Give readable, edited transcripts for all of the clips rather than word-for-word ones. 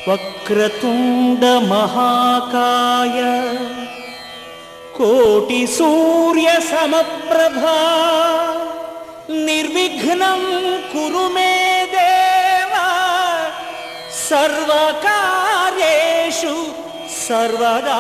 వక్రతుండ మహాకాయ కోటి సూర్య సమప్రభా నిర్విఘ్నం కురు మే దేవా సర్వకార్యేషు సర్వదా.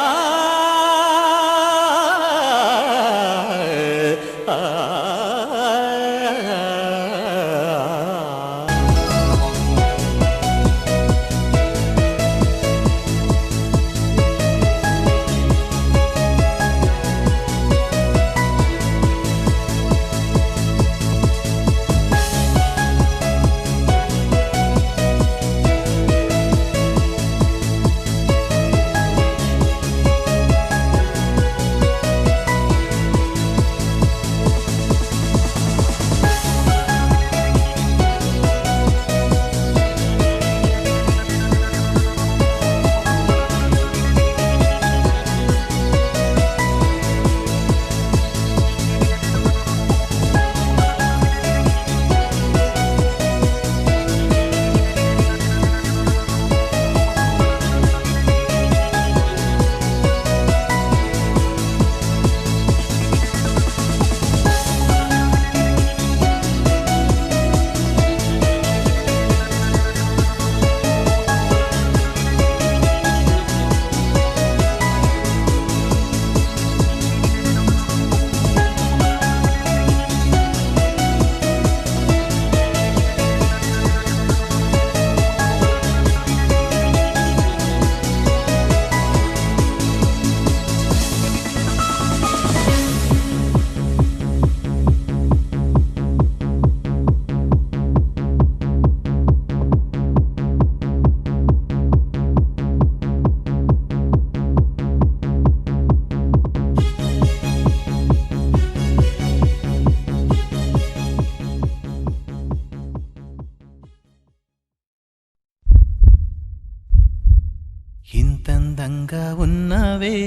ఇంతందంగా ఉన్నావే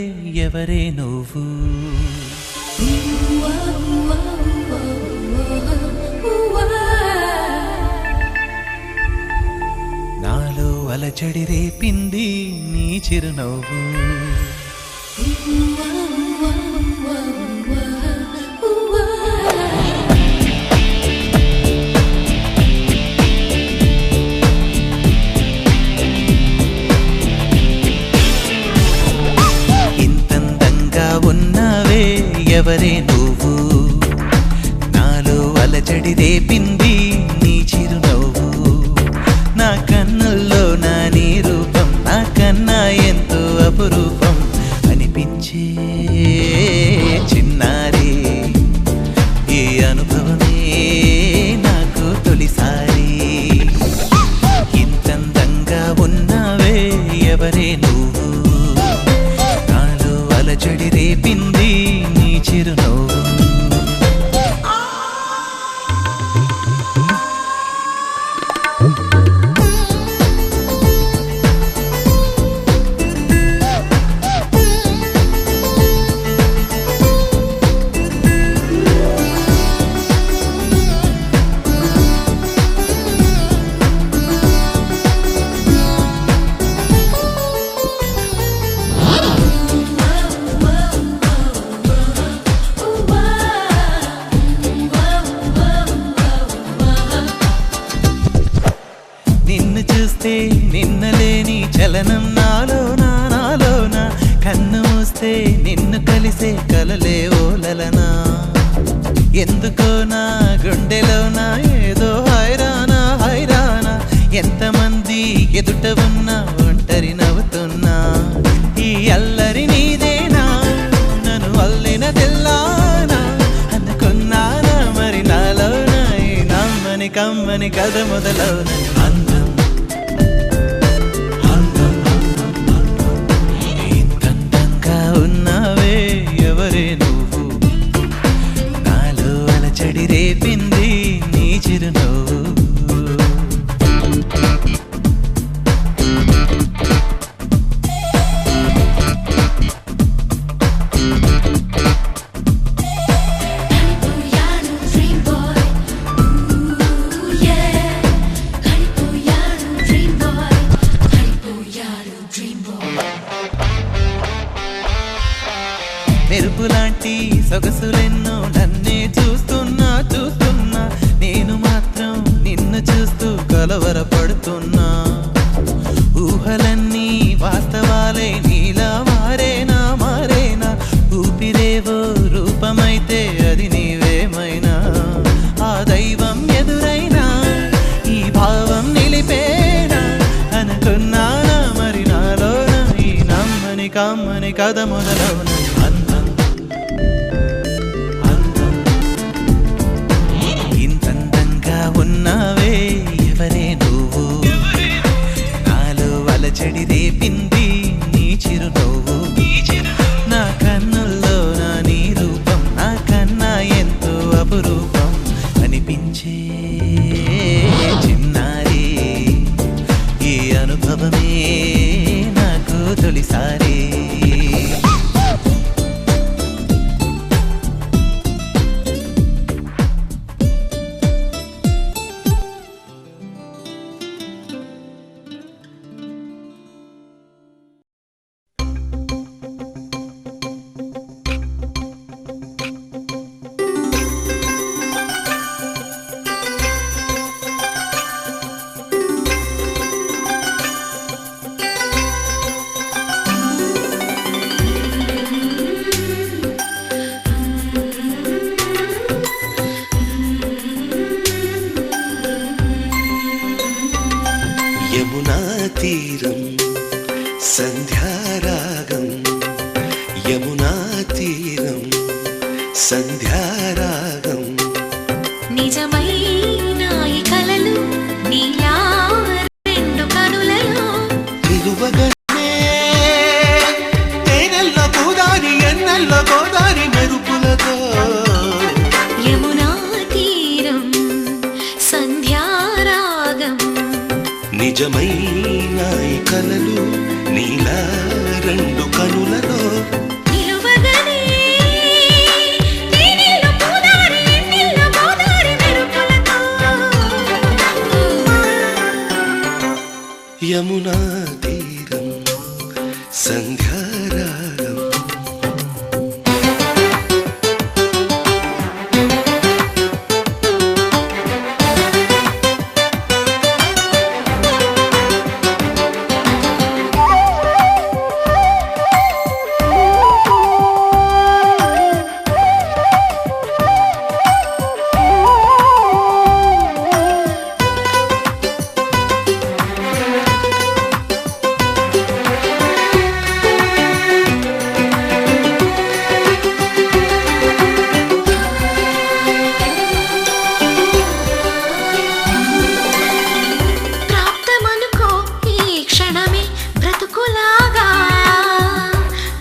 ఎవరే నువ్వు, నాలో అలజడి రేపింది నీ చిరునవ్వు. ఎవరే నువ్వు, నాలో అలజడి రేపింది నీ చిరునవ్వు. నా కన్నుల్లో నా నీ రూపం నాకన్నా ఎంతో అపురూపం అనిపించే చిన్నారి. ఈ అనుభవమే నాకు తొలిసారి. ఇంతందంగా ఉన్నావే ఎవరే నువ్వు, నాలో అలజడి రేపింది చిరునవ్వు. నిన్నలేని చలనం నాలోన కన్ను మూస్తే నిన్ను కలిసే కలలే ఓలలనా. ఎందుకో నా గుండెలోనా ఏదో హైరానా హైరానా. ఎంతమంది ఎదుట ఉన్నా ఒంటరి నవ్వుతున్నా. ఈ అల్లరి నీదేనా నన్ను అల్లిన తెల్లానా అనుకున్నానా. మరి నాలోన ఈ నమ్మని కమ్మని కథ మొదలవున. రేపింది నీ చిరునవ్వు. కలవరపడుతున్నా. ఊహలన్నీ వాస్తవాలే నీలా మారేనా మారేనా, ఊపిరేవో రూపమైతే అది నీవేమైనా. ఆ దైవం ఎదురైనా ఈ భావం నిలిపేనా అనుకున్నానా మరి నాలోన ఈ నమ్మని కమ్మని కథ మొదలవున. అందం అందం ఇంతందంగా ఉన్నావే ఎవరే నువ్వు, నాలో అలజడి రేపింది నీ చిరునవ్వు. నా కన్నుల్లో నా నీ రూపం నా కన్నా ఎంతో అపురూపం అనిపించే చిన్నారి. ఈ అనుభవమే నాకు తొలిసారి. యమునా తీరం సంధ్యారాగం, యమునా తీరం సంధ్యారాగం. నిజమైన ఈ కలలు నీలా రెండు కనులలో నిలువగనే తేనెల్లో గోదారి ఎన్నెల్లో గోదారి మెరుపులతో. యమునా తీరం సంధ్యారాగం. నిజమైన ఈ కలలు నీలా రెండు కనులలో. నిలువగనే తేనెల్లో గోదారి ఎన్నెల్లో గోదారి మెరుపులతో. యమునా తీరం సంధ్యారాగం. ప్రాప్తమనుకో ఈ క్షణమే బ్రతుకులాగా,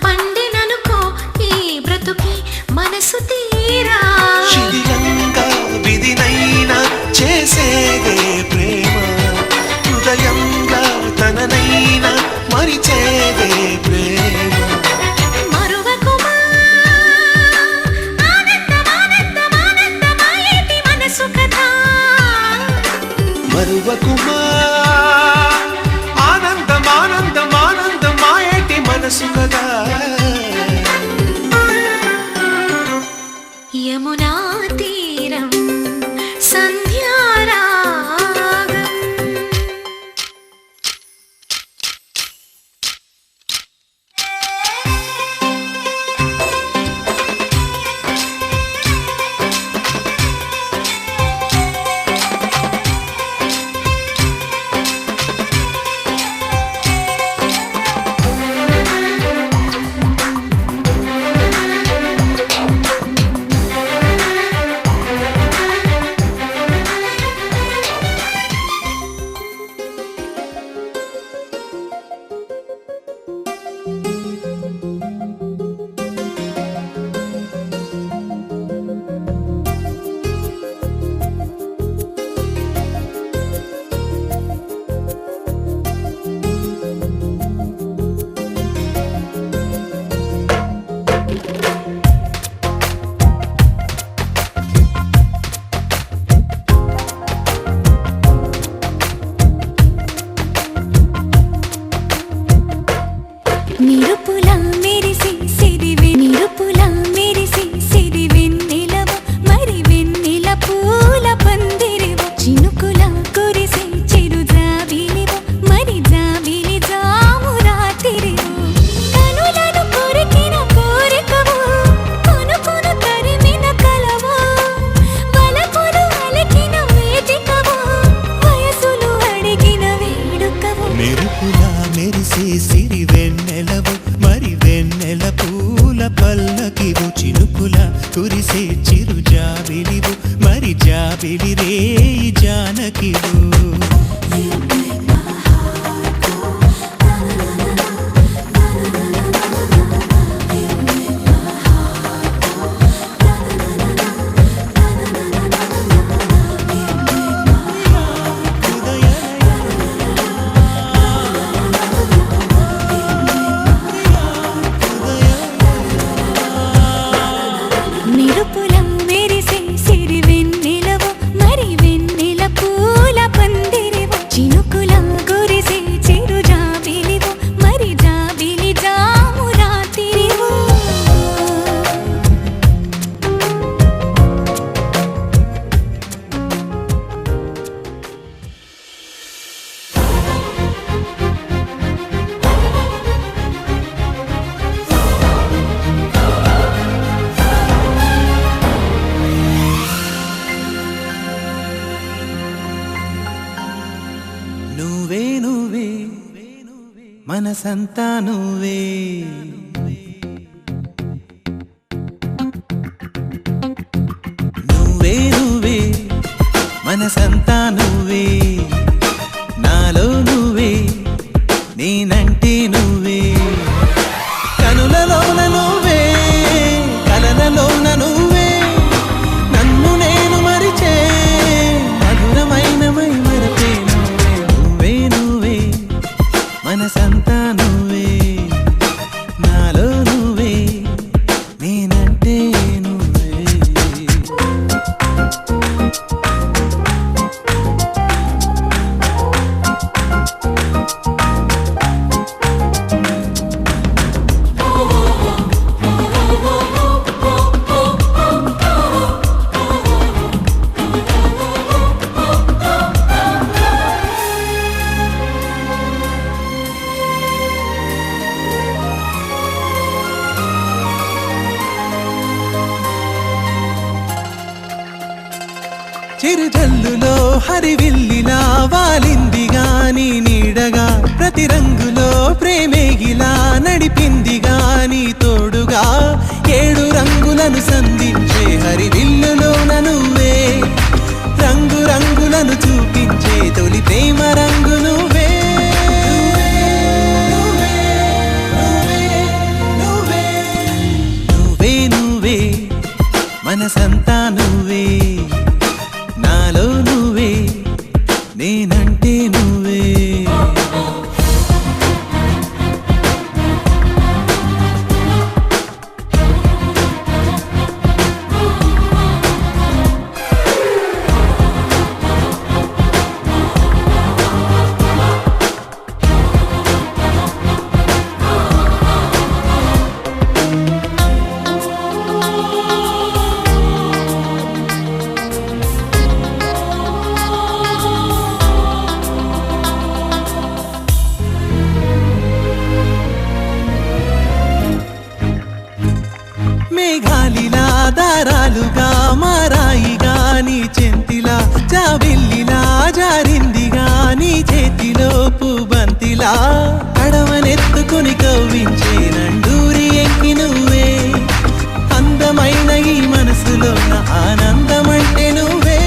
పండిననుకో ఈ బ్రతుకి మనసు తీరా. శిథిలంగా విధినైనా చేసేదే ప్రేమ, హృదయంగా తననైనా మరిచేదే ప్రేమ. మరువకుమా ఆనందం ఆనందం ఆనందమాయేటి మనసు కథ. మరువకుమా ఆనందం ఆనందం ఆనందం మాయేటి మనసు కదా. యమునా తీరం సంధ్యారాగం. నువ్వే మనసంతా నువ్వే నువ్వే నువ్వే మనసంతా నువ్వే నాలో నువ్వే నేనంటే నువ్వే కనులలోన నువ్వే కలలలోన నువ్వే నన్ను నేను మరిచే మధురమైన మై మరపే నువ్వే నువ్వే మనసంతా నువ్వే నాలో నువ్వే నేనంటే నువ్వే చిరుజల్లులో హరివిల్లిలా వాలింది గాని నీడగా ప్రతి రంగులో ప్రేమేగిలా నడిపింది గాని తోడుగా ఏడు రంగులను సంధించే హరివిల్లులోన నువ్వే రంగు రంగులను చూపించే తొలి ప్రేమ రంగు నువ్వే నువ్వే నువ్వే మనసంతా నువ్వే నాలో నువ్వే నేనంటే నువ్వే మేఘాలిలా దారాలుగా మారాయి గాని చెంతిలా జాబిల్లిలా జారింది గాని చేతిలో పుబంతిలా కడవనెత్తుకుని కవ్వించే నండూరి ఎక్కి నువ్వే అందమైన ఈ మనసులో ఆనందమంటే నువ్వే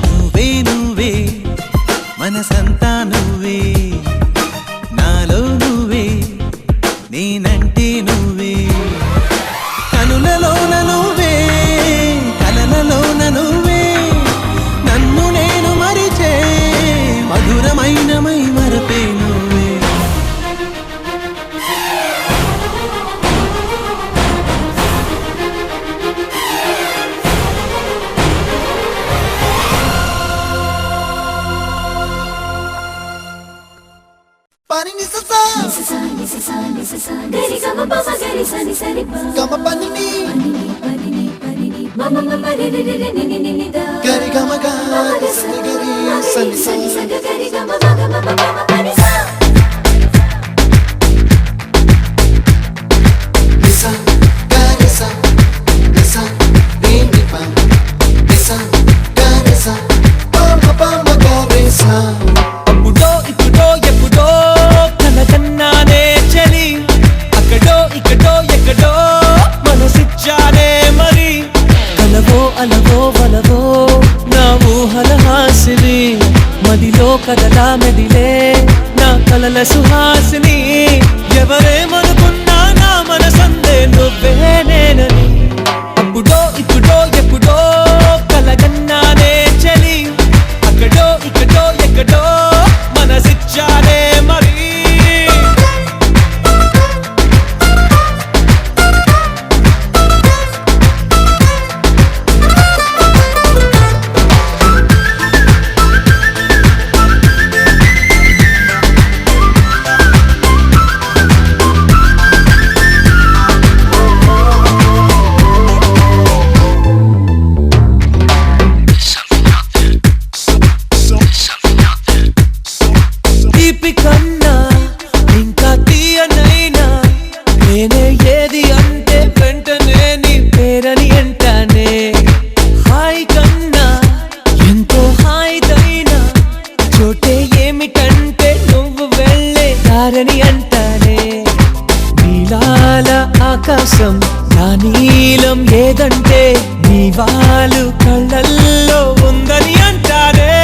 నువ్వే నువ్వే మనసంతా నువ్వే నాలో నువ్వే నేనంటే నువ్వే కనులలోన నువ్వే కలలలోన నువ్వే నన్ను నేను మరిచే మధురమైన మై మరపే నువ్వే గరి గమ పమ గరి సని సరి ప గమ పనిని పని మమ మమ రి రి రి ని ని ని ని ద గరి గమ గరి సని గరి సని సని సని సని గరి గమ మగ మమ మమ పని సా నిసా గరి సా నిసా ని ని ప నిసా గరి సా పమ పమ గరి సా అప్పుడో ఇప్పుడో ఎప్పుడో కనకన్నానే చలి అక్కడో ఇక్కడో ఎక్కడో మనసిచ్చానే మరి కలవో అలవో వలవో నా ఊహల హాసిని మదిలో కదలా మెదిలే నా కలల సుహాసిని ఎవరేమనుకున్నా నా మనసందే నువ్వే నేనని అప్పుడో ఇప్పుడో ఎప్పుడో కలగన్నానే చలి అక్కడో ఇక్కడో ఎక్కడో మనసిచ్చానే మరి ఏది అంటే వెంటనే నీ పేరని అంటానే హాయ్ కన్నా నీలం ఏదంటే నీ వాళ్ళు కళ్ళల్లో ఉందని అంటారే.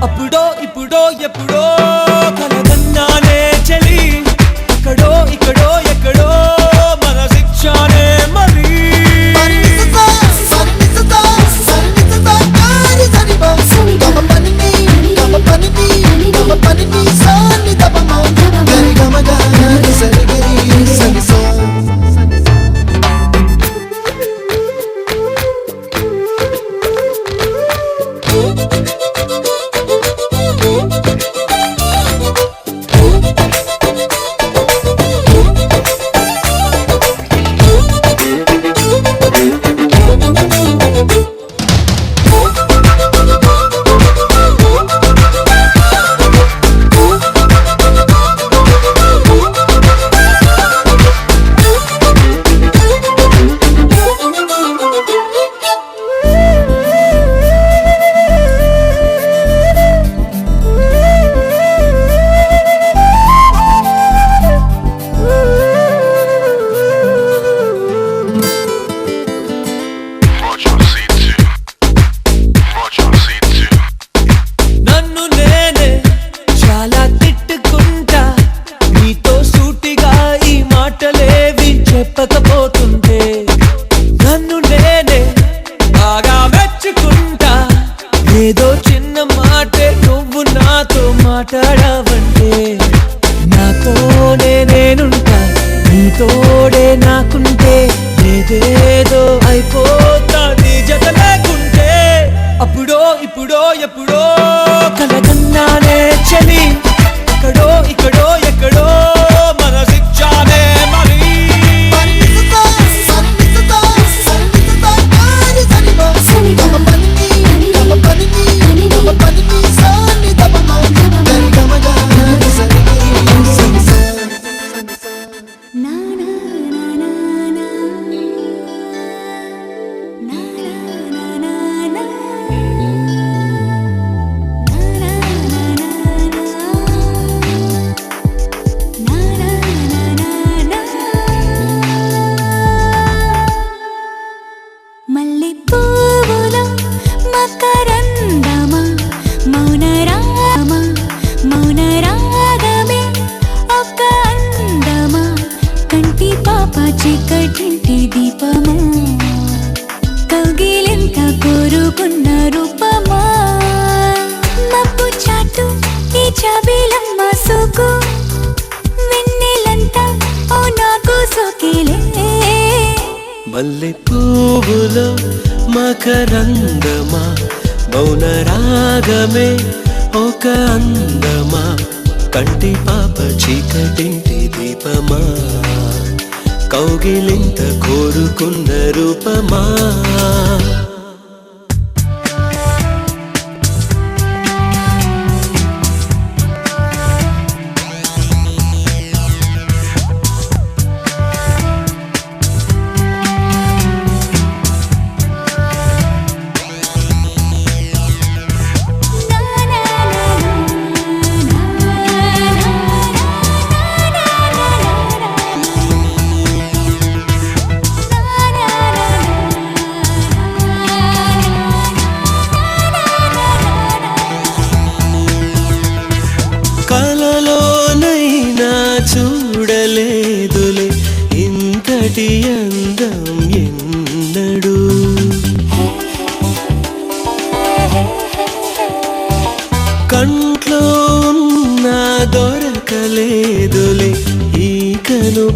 అప్పుడో ఇప్పుడో ఎప్పుడో కలగన్నానే చలి, అక్కడో ఇక్కడో ఎక్కడో మనసిచ్చానే మరి. చెప్పకపోతుంటే నన్ను నేనే బాగా మెచ్చుకుంటా. ఏదో చిన్న మాటే నువ్వు నాతో మాట్లాడవంటే నాతోనే నేనుంటా, నీతోడే నాకుంటే ఏదేదో అయిపోతా నీ జత లేకుంటే. అప్పుడో ఇప్పుడో ఎప్పుడో కలగన్నానే చలి, అక్కడో ఇక్కడో ఎక్కడో మనసిచ్చానే మరి. చీకటింటి దీపమా కౌగిలింత కోరుకున్న రూపమా మబ్బు చాటు ఈ చాబీలమ్మ సోకు వెన్నెలంతా ఓ నాకు సోకిలే. మల్లె పువ్వులో మకరందమా మౌన రాగమే ఒక అందమా కంటి పాప చీకటింటి దీపమా కౌగిలింత కోరుకున్న రూపమా. కలలోనైనా చూడలేదులే ఇంతటి అందం ఎన్నడూ. కంట్లో నా దొరకలేదులే ఈ కను